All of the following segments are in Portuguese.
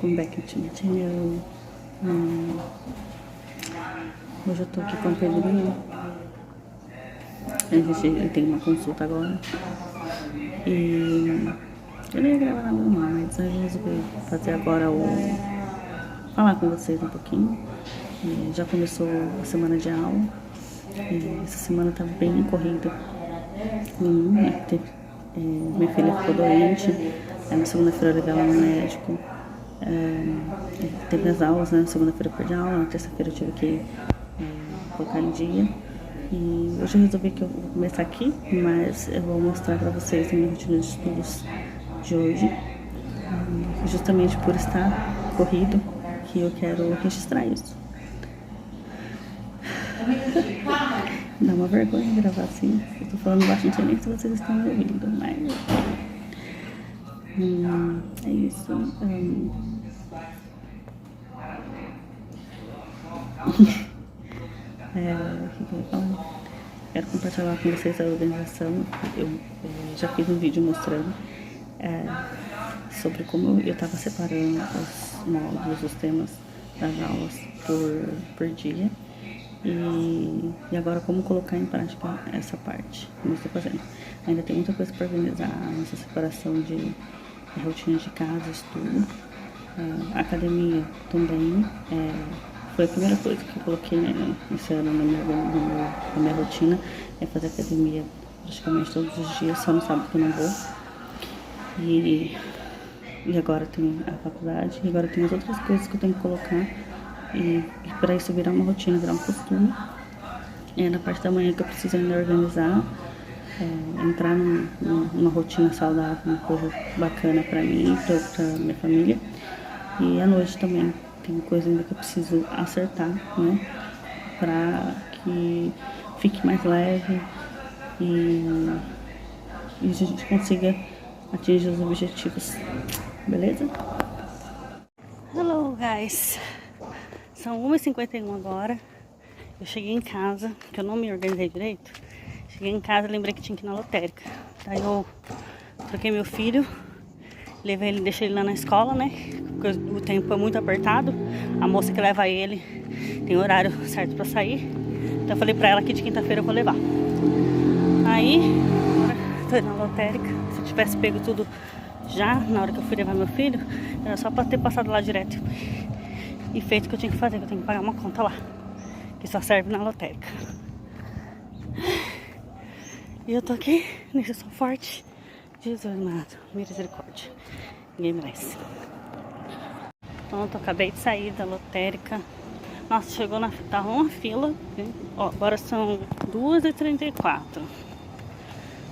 welcome back to my channel. Hoje eu tô aqui com o Pedrinho. Eu tenho uma consulta agora. E eu não ia gravar nada normal, mas eu resolvi fazer agora falar com vocês um pouquinho. Já começou a semana de aula. E essa semana tá bem corrida. Minha filha ficou doente. Na segunda-feira eu levei ela no médico. Teve as aulas, né? Na segunda-feira eu perdi a aula, na terça-feira eu tive que colocar em dia. E hoje eu resolvi que eu vou começar aqui, mas eu vou mostrar pra vocês a minha rotina de estudos de hoje. Justamente por estar corrido, que eu quero registrar isso. Dá uma vergonha gravar assim. Eu tô falando baixo, não sei nem se vocês estão me ouvindo, mas é isso. O que eu ia falar? Quero compartilhar com vocês a organização. Eu já fiz um vídeo mostrando sobre como eu estava separando os módulos, os temas das aulas por dia. E agora como colocar em prática essa parte, como eu estou fazendo. Ainda tem muita coisa para organizar, nossa separação de rotina de casa, estudo. A academia também foi a primeira coisa que eu coloquei esse ano na minha rotina, é fazer academia praticamente todos os dias, só no sábado que eu não vou. E agora tem a faculdade, e agora tem as outras coisas que eu tenho que colocar. E para isso virar uma rotina, virar um costume. Na parte da manhã que eu preciso ainda organizar, entrar numa rotina saudável, uma coisa bacana para mim e para minha família. E à noite também tem coisa ainda que eu preciso acertar, né? Para que fique mais leve e a gente consiga atingir os objetivos. Beleza? Hello, guys! São 1h51 agora. Eu cheguei em casa, que eu não me organizei direito. Cheguei em casa e lembrei que tinha que ir na lotérica. Daí eu troquei meu filho, levei ele, deixei ele lá na escola, né? Porque o tempo é muito apertado. A moça que leva ele tem horário certo pra sair. Então eu falei pra ela que de quinta-feira eu vou levar. Aí, agora tô indo na lotérica. Se eu tivesse pego tudo já, na hora que eu fui levar meu filho, era só pra ter passado lá direto e feito o que eu tinha que fazer, que eu tenho que pagar uma conta lá, que só serve na lotérica. E eu tô aqui nesse sol forte. Jesus amado, misericórdia, ninguém merece. Pronto, acabei de sair da lotérica. Nossa, chegou tava uma fila, né? Ó, agora são 2h34.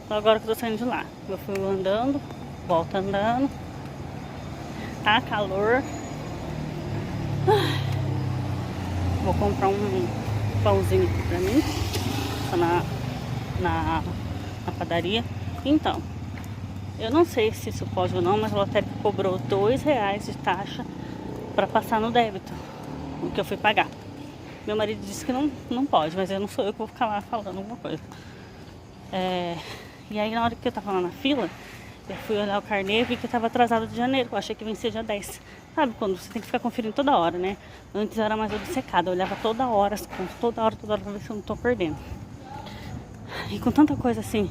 Então agora que eu tô saindo de lá, eu fui andando, volto andando. Tá calor. Vou comprar um pãozinho aqui pra mim, na padaria. Então, eu não sei se isso pode ou não, mas a lotérica cobrou R$2 de taxa pra passar no débito, o que eu fui pagar. Meu marido disse que não pode, mas eu não sou eu que vou ficar lá falando alguma coisa. E aí na hora que eu tava lá na fila, eu fui olhar o carnê e vi que tava atrasado de janeiro. Eu achei que vencia dia 10. Sabe quando você tem que ficar conferindo toda hora, né? Antes era mais obcecada. Eu olhava toda hora as contas, toda hora pra ver se eu não tô perdendo. E com tanta coisa assim,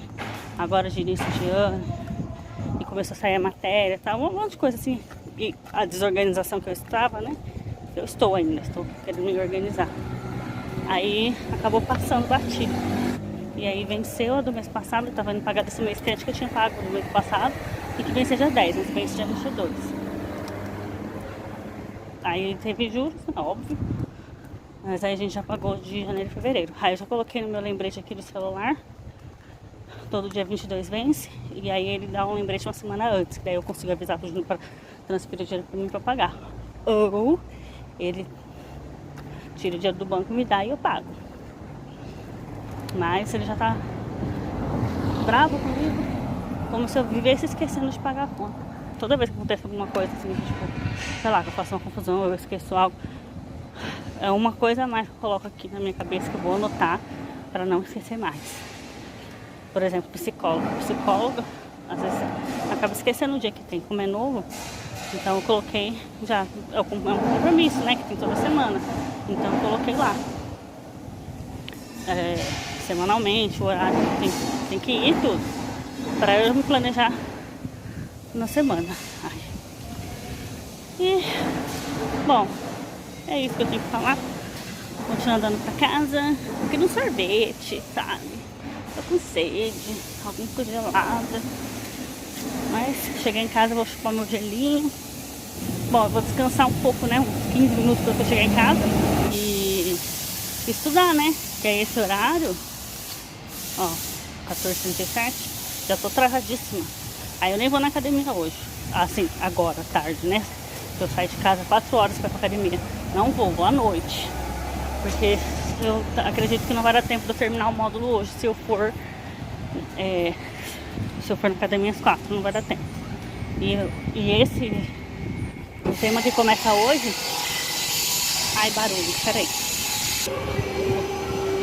agora de início de ano, e começou a sair a matéria e tal, um monte de coisa assim. E a desorganização que eu estava, né? Eu estou ainda, estou querendo me organizar. Aí acabou passando batido. E aí venceu a do mês passado, eu tava indo pagar desse mês que eu tinha pago no mês passado, e que vencia dia 10, mas vence dia 22. Aí teve juros, óbvio, mas aí a gente já pagou de janeiro e fevereiro. Aí eu já coloquei no meu lembrete aqui do celular, todo dia 22 vence, e aí ele dá um lembrete uma semana antes, que daí eu consigo avisar pro Júnior pra transferir o dinheiro pra mim pra pagar. Ou ele tira o dinheiro do banco, me dá e eu pago. Mas ele já tá bravo comigo, como se eu vivesse esquecendo de pagar a conta. Toda vez que acontece alguma coisa assim, tipo, sei lá, que eu faço uma confusão, eu esqueço algo, é uma coisa a mais que eu coloco aqui na minha cabeça que eu vou anotar para não esquecer mais. Por exemplo, psicólogo, às vezes acaba esquecendo o dia que tem. Como é novo, Então eu coloquei já, é um compromisso, né, que tem toda semana. Então eu coloquei lá. Semanalmente, o horário tem que ir tudo. Pra eu me planejar na semana. Ai. E, bom, é isso que eu tenho que falar. Continuo andando pra casa, querendo um sorvete, sabe? Tô com sede, alguma coisa gelada. Mas chegar em casa, eu vou chupar meu gelinho. Bom, eu vou descansar um pouco, né? Uns 15 minutos pra eu chegar em casa. E estudar, né? Que é esse horário. Ó, 14h37. Já tô atrasadíssima. Aí eu nem vou na academia hoje. Assim, agora, tarde, né? Eu saio de casa 4 horas pra ir pra academia. Não vou à noite. Porque eu acredito que não vai dar tempo de eu terminar o módulo hoje. Se eu for na academia às 4, não vai dar tempo. E esse o tema que começa hoje. Ai, barulho, peraí.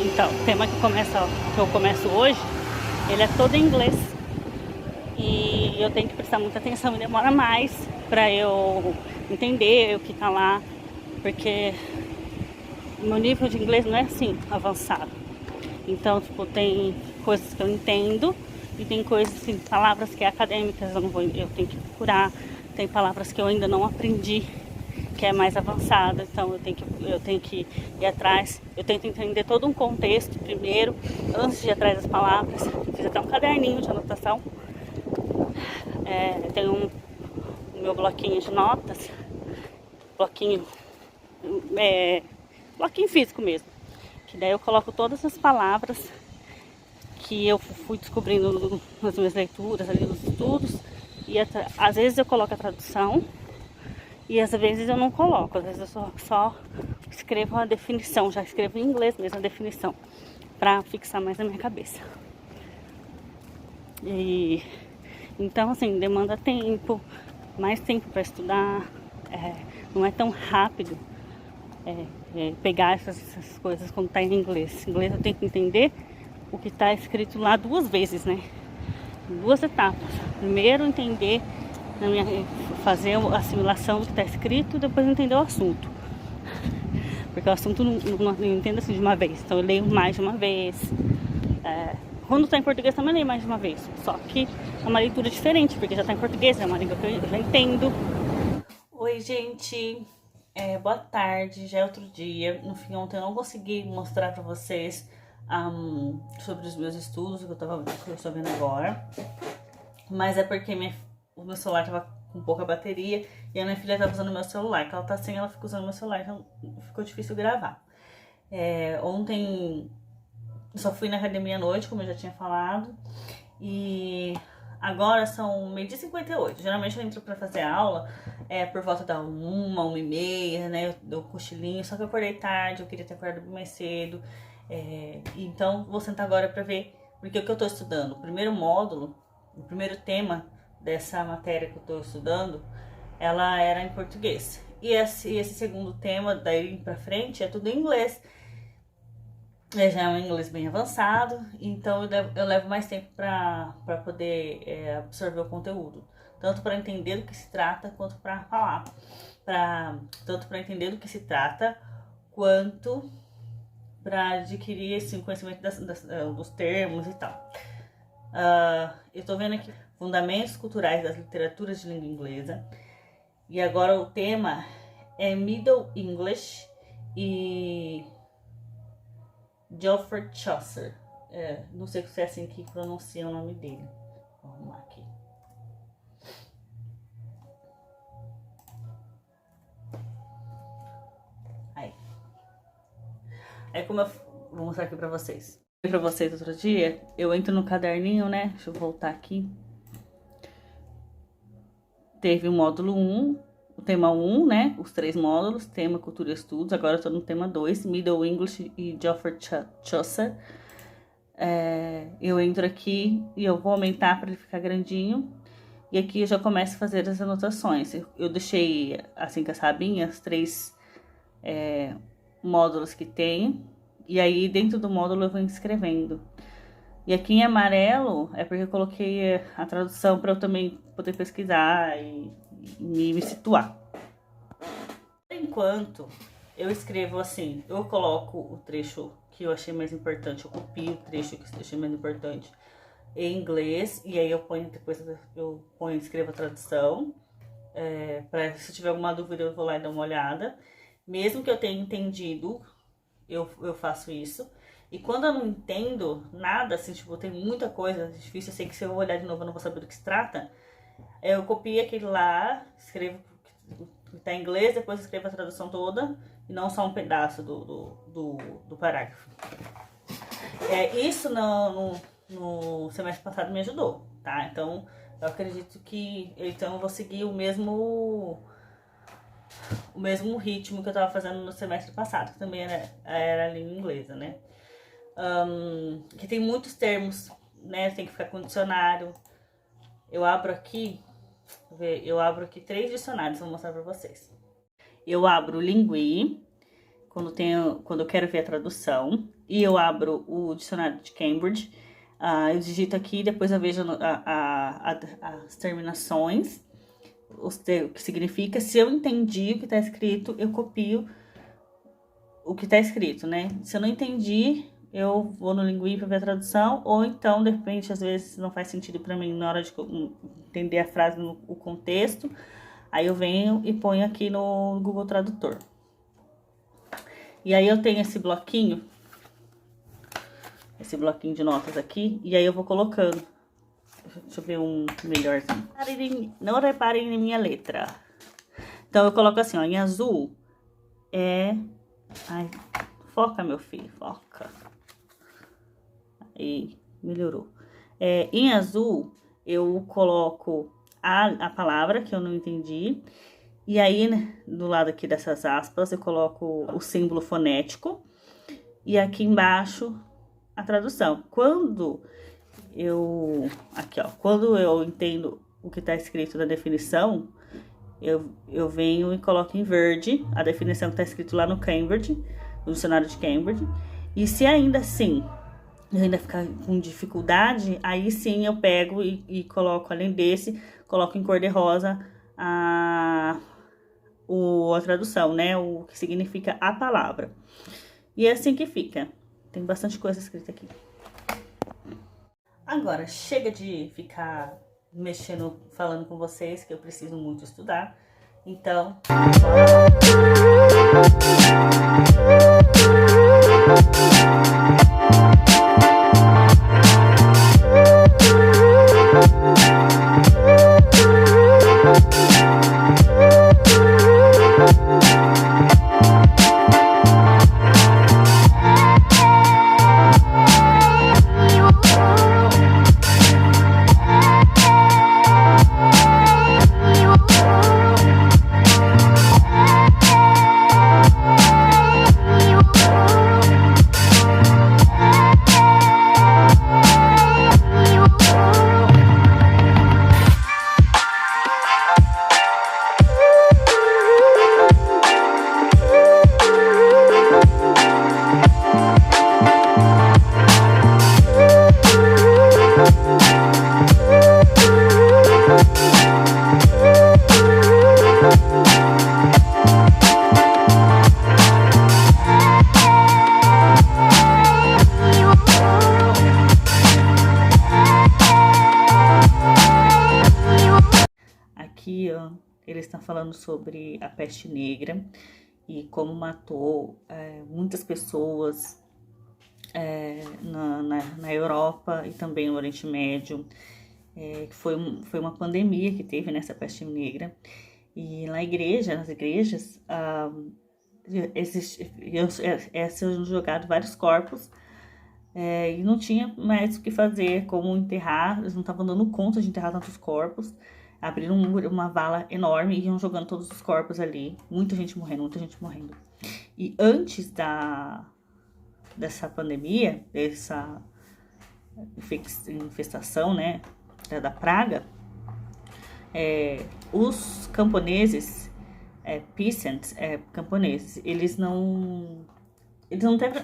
Então, o tema que eu começo hoje, ele é todo em inglês. E eu tenho que prestar muita atenção e demora mais pra eu entender o que tá lá. Porque meu nível de inglês não é assim, avançado. Então, tipo, tem coisas que eu entendo e tem coisas, assim, palavras que é acadêmicas, eu tenho que procurar. Tem palavras que eu ainda não aprendi, que é mais avançada, então eu tenho que ir atrás. Eu tento entender todo um contexto primeiro, antes de ir atrás das palavras. Eu fiz até um caderninho de anotação. Tenho o meu bloquinho de notas, bloquinho físico mesmo, que daí eu coloco todas as palavras que eu fui descobrindo nas minhas leituras, ali nos estudos, e às vezes eu coloco a tradução e às vezes eu não coloco, às vezes eu só escrevo a definição, já escrevo em inglês mesmo a definição, pra fixar mais na minha cabeça. E então, assim, demanda tempo, mais tempo para estudar, não é tão rápido pegar essas coisas quando tá em inglês. Em inglês eu tenho que entender o que tá escrito lá 2 vezes, né? 2 etapas. Primeiro entender, fazer a assimilação do que tá escrito, depois entender o assunto. Porque o assunto não entendo assim de uma vez, então eu leio mais de uma vez. Quando tá em português também leio mais de uma vez, só que é uma leitura diferente, porque já tá em português, é uma língua que eu já entendo. Oi, gente, boa tarde, já é outro dia. No fim, ontem eu não consegui mostrar pra vocês sobre os meus estudos, que eu estou vendo agora, mas é porque o meu celular tava com pouca bateria e a minha filha tava usando o meu celular, que ela tá sem, ela fica usando o meu celular, então ficou difícil gravar. Ontem só fui na academia à noite, como eu já tinha falado, e agora são 12h58. Geralmente eu entro pra fazer aula por volta da 1h30, né? Eu dou cochilinho, só que eu acordei tarde, eu queria ter acordado bem mais cedo. Então vou sentar agora pra ver, porque o que eu tô estudando, o primeiro módulo, o primeiro tema dessa matéria que eu tô estudando, ela era em português. E esse segundo tema, daí pra frente, é tudo em inglês. Já é um inglês bem avançado, então eu levo mais tempo para poder absorver o conteúdo, tanto para entender do que se trata quanto para falar, tanto para entender do que se trata quanto para adquirir esse conhecimento dos termos e tal. Eu tô vendo aqui Fundamentos Culturais das Literaturas de Língua Inglesa, e agora o tema é Middle English e Geoffrey Chaucer. Não sei se é assim que pronuncia o nome dele. Vamos lá aqui. Aí como eu vou mostrar aqui pra vocês. Pra vocês outro dia, eu entro no caderninho, né? Deixa eu voltar aqui. Teve o módulo 1, o tema 1, né? Os 3 módulos, tema, cultura e estudos. Agora eu tô no tema 2, Middle English e Geoffrey Chaucer. Eu entro aqui e eu vou aumentar para ele ficar grandinho. E aqui eu já começo a fazer as anotações. Eu deixei, assim, com a sabinha, os 3 módulos que tem. E aí, dentro do módulo, eu vou escrevendo. E aqui em amarelo é porque eu coloquei a tradução para eu também poder pesquisar e me situar. Por enquanto, eu escrevo assim, eu coloco o trecho que eu achei mais importante, eu copio o trecho que eu achei mais importante em inglês, e aí eu ponho, depois eu ponho, escrevo a tradução, para se tiver alguma dúvida eu vou lá e dar uma olhada. Mesmo que eu tenha entendido, eu faço isso. E quando eu não entendo nada, assim, tipo, tem muita coisa difícil, eu sei que se eu olhar de novo eu não vou saber do que se trata, eu copio aquele lá, escrevo que tá em inglês, depois escrevo a tradução toda, e não só um pedaço do parágrafo. Isso no semestre passado me ajudou, tá? Então, eu acredito que então eu vou seguir o mesmo ritmo que eu tava fazendo no semestre passado, que também era a língua inglesa, né? Que tem muitos termos, né? Tem que ficar com dicionário. Eu abro aqui 3 dicionários, vou mostrar pra vocês. Eu abro o Lingui, quando eu quero ver a tradução, e eu abro o dicionário de Cambridge. Eu digito aqui, depois eu vejo as terminações, o que significa. Se eu entendi o que está escrito, eu copio o que está escrito, né? Se eu não entendi, eu vou no Lingui para ver a tradução, ou então, de repente, às vezes não faz sentido para mim na hora de entender a frase, o contexto, aí eu venho e ponho aqui no Google Tradutor. E aí eu tenho esse bloquinho de notas aqui, e aí eu vou colocando. Deixa eu ver um melhorzinho. Não reparem na minha letra. Então eu coloco assim, ó, em azul Ai, foca, meu filho, foca. Aí, melhorou. Em azul, eu coloco a palavra que eu não entendi. E aí, né, do lado aqui dessas aspas, eu coloco o símbolo fonético. E aqui embaixo, a tradução. Quando eu entendo o que está escrito na definição, eu venho e coloco em verde a definição que está escrito lá no Cambridge, no dicionário de Cambridge. E se ainda assim eu ainda ficar com dificuldade, aí sim eu pego e coloco, além desse, coloco em cor de rosa a tradução, né? O que significa a palavra. E é assim que fica. Tem bastante coisa escrita aqui. Agora, chega de ficar mexendo, falando com vocês, que eu preciso muito estudar. Então... Aqui, ó, eles estão falando sobre a peste negra e como matou muitas pessoas na Europa e também no Oriente Médio. Foi uma pandemia que teve nessa peste negra. E nas igrejas, são jogados vários corpos e não tinha mais o que fazer, como enterrar. Eles não estavam dando conta de enterrar tantos corpos. Abriram uma vala enorme e iam jogando todos os corpos ali. Muita gente morrendo. E antes dessa pandemia, dessa infestação, né, da praga, os camponeses, peasants, camponeses, eles não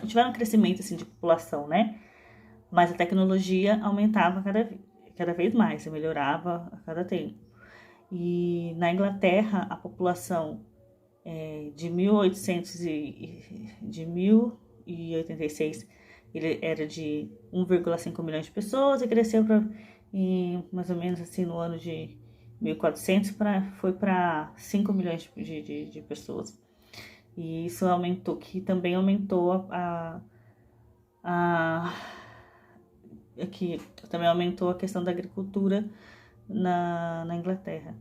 tiveram crescimento assim, de população, né? Mas a tecnologia aumentava cada vez mais, melhorava a cada tempo. E na Inglaterra, a população de 1086, ele era de 1,5 milhões de pessoas e cresceu para, mais ou menos assim, no ano de 1400, foi para 5 milhões de pessoas. E isso aumentou, que também aumentou aqui também aumentou a questão da agricultura na Inglaterra.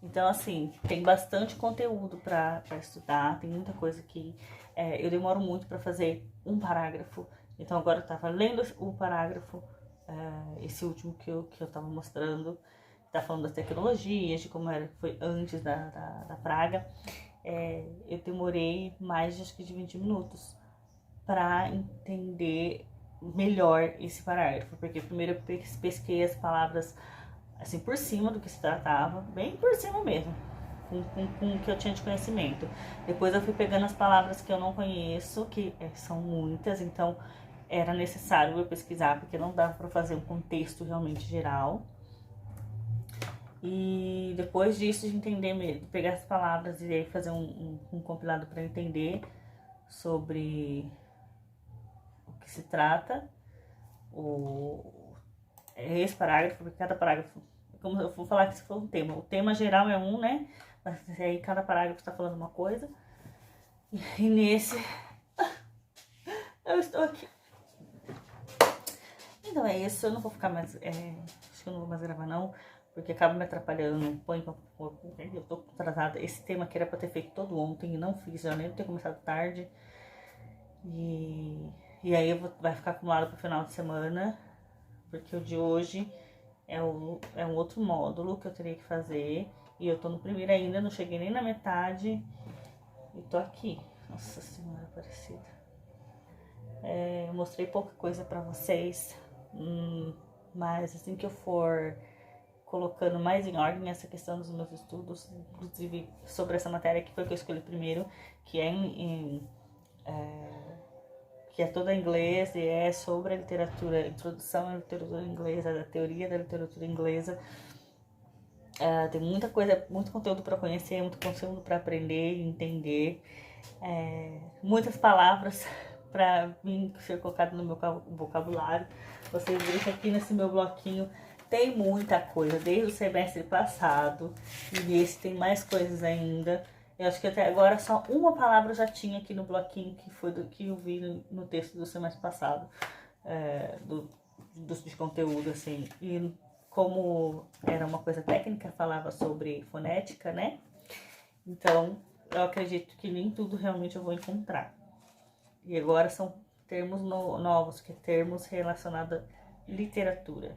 Então, assim, tem bastante conteúdo para estudar, tem muita coisa que eu demoro muito para fazer um parágrafo. Então, agora eu tava lendo o parágrafo, esse último que eu tava mostrando, tá falando das tecnologias, de como foi antes da praga. Eu demorei mais, acho que de 20 minutos para entender melhor esse parágrafo, porque primeiro eu pesquei as palavras assim por cima do que se tratava, bem por cima mesmo, com o que eu tinha de conhecimento. Depois eu fui pegando as palavras que eu não conheço, que são muitas, então era necessário eu pesquisar, porque não dava para fazer um contexto realmente geral. E depois disso, de entender mesmo, pegar as palavras e aí fazer um compilado para entender sobre o que se trata, esse parágrafo, porque cada parágrafo, como eu vou falar que se for um tema, o tema geral é um, né? Mas aí cada parágrafo está falando uma coisa. E nesse, eu estou aqui. Então é isso, eu não vou ficar mais, acho que eu não vou mais gravar não, porque acaba me atrapalhando, eu tô atrasada. Esse tema que era pra ter feito todo ontem e não fiz, já nem ter começado tarde. E aí vai ficar acumulado pro final de semana, porque o de hoje é um outro módulo que eu teria que fazer. E eu tô no primeiro ainda, não cheguei nem na metade e tô aqui. Nossa Senhora Aparecida. Eu mostrei pouca coisa pra vocês, mas assim que eu for colocando mais em ordem essa questão dos meus estudos, inclusive sobre essa matéria que foi que eu escolhi primeiro, que que é toda em inglês e é sobre a literatura, introdução à literatura inglesa, da teoria da literatura inglesa. Tem muita coisa, muito conteúdo para conhecer, muito conteúdo para aprender e entender, muitas palavras para vir ser colocado no meu vocabulário. Vocês viram que aqui nesse meu bloquinho tem muita coisa, desde o semestre passado, e nesse tem mais coisas ainda. Eu acho que até agora só uma palavra eu já tinha aqui no bloquinho, que foi do que eu vi no texto do semestre passado, de conteúdo, assim. E como era uma coisa técnica, falava sobre fonética, né? Então, eu acredito que nem tudo realmente eu vou encontrar. E agora são termos novos, que é termos relacionados à literatura.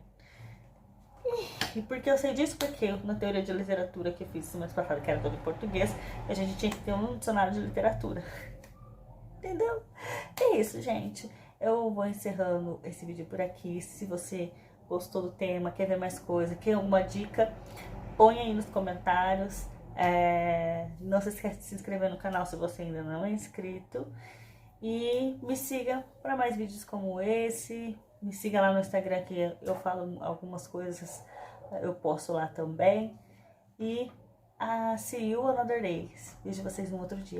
E por que eu sei disso? Porque na teoria de literatura que eu fiz semana passada, que era toda em português, a gente tinha que ter um dicionário de literatura. Entendeu? É isso, gente. Eu vou encerrando esse vídeo por aqui. Se você gostou do tema, quer ver mais coisa, quer alguma dica, põe aí nos comentários. Não se esqueça de se inscrever no canal se você ainda não é inscrito. E me siga para mais vídeos como esse. Me siga lá no Instagram, que eu falo algumas coisas, eu posto lá também. E see you another day. Vejo vocês no outro dia.